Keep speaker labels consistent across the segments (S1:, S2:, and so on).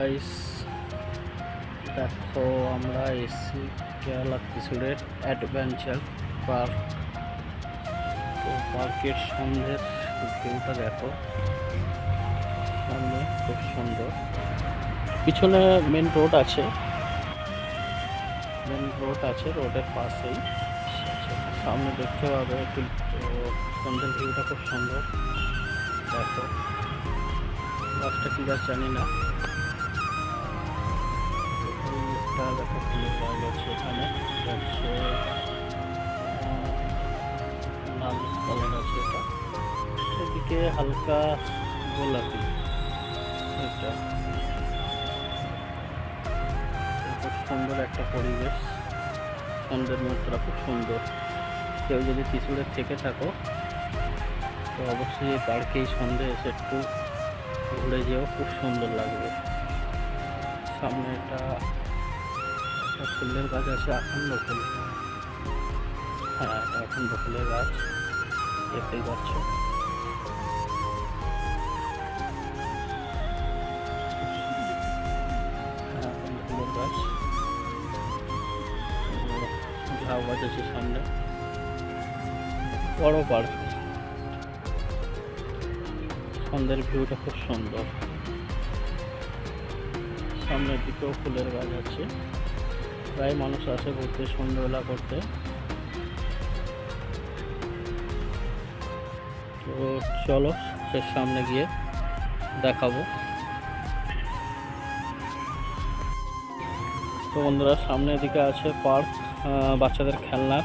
S1: Guys, দেখো আমরা এসছি কেরালা ত্রিশূরের অ্যাডভেঞ্চার পার্ক। তো পার্কের সন্ধ্যের ভিউটা দেখো, সামনে খুব সুন্দর। পিছনে মেন রোড আছে, রোডের পাশেই সামনে দেখতে পাবে। তো সন্ধ্যের ভিউটা খুব সুন্দর। দেখো গাছটা কি গাছ জানি না, দেখো ফুলের গাছ আছে এখানে, হচ্ছে লাল কালার আছে এটা, এদিকে হালকা গোলাপি। এটা খুব সুন্দর একটা পরিবেশ, সন্ধ্যের মুহূর্তটা খুব সুন্দর। কেউ যদি ত্রিশূরে থেকে থাকো তো অবশ্যই এই পার্কে এই সন্ধ্যে এসে একটু ঘুরে যেও, খুব সুন্দর লাগবে। সামনে একটা ফুলের গাছ আছে, আখন্দ ফুল। হ্যাঁ, এটা আখন্দ ফুলের গাছ, দেখতেই পাচ্ছ। ফুলের গাছ, ঝাউ গাছ আছে সামনে। বড় পার্ক, সন্ধ্যের ভিউটা খুব সুন্দর। সামনের দিকেও ফুলের গাছ আছে, প্রায় মানুষ আসে ঘুরতে, সন্ধ্যাবেলা করতে। তো চলো এর সামনে গিয়ে দেখাবো। তো বন্ধুরা, সামনের দিকে আছে পার্ক, বাচ্চাদের খেলনার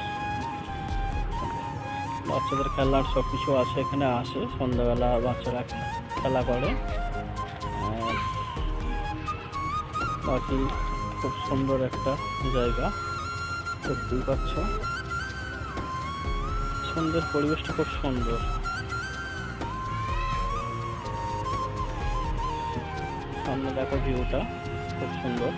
S1: সব কিছু আছে এখানে। আসে সন্ধ্যাবেলা বাচ্চারা খেলা করে। বাকি খুব সুন্দর একটা জায়গা, দেখতেই পাচ্ছ। সন্ধ্যের পরিবেশটা খুব সুন্দর। সামনে দেখো ভিউটা খুব সুন্দর।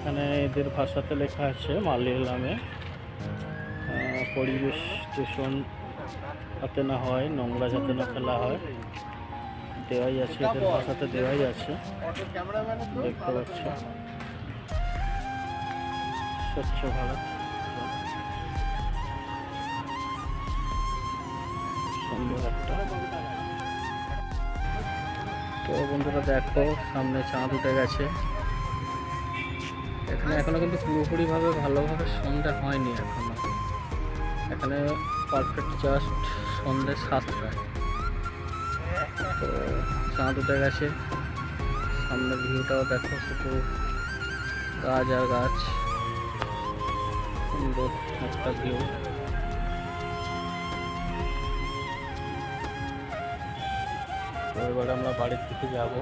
S1: এখানে এদের ভাষাতে লেখা আছে মালয়ালামে, পরিবেশ দূষণ যাতে না হয়, নোংরা যাতে না ফেলা হয়, দেওয়াই আছে, এদের ভাষাতে দেওয়াই আছে, দেখতে পাচ্ছ। স্বচ্ছ ভারত, সুন্দর একটা। তো বন্ধুরা দেখো, সামনে চাঁদ উঠে গেছে। এখানে এখনো কিন্তু পুরোপুরিভাবে ভালোভাবে সন্ধ্যা হয়নি এখনো। এখানে পারফেক্ট জাস্ট সন্ধ্যে 7টায়। তো চাঁদ উঠে গেছে, সামনের ভিউটাও দেখো, শুধু গাছ আর গাছ, সুন্দর একটা ভিউ। তো এবার আমরা বাড়ির দিকে যাব।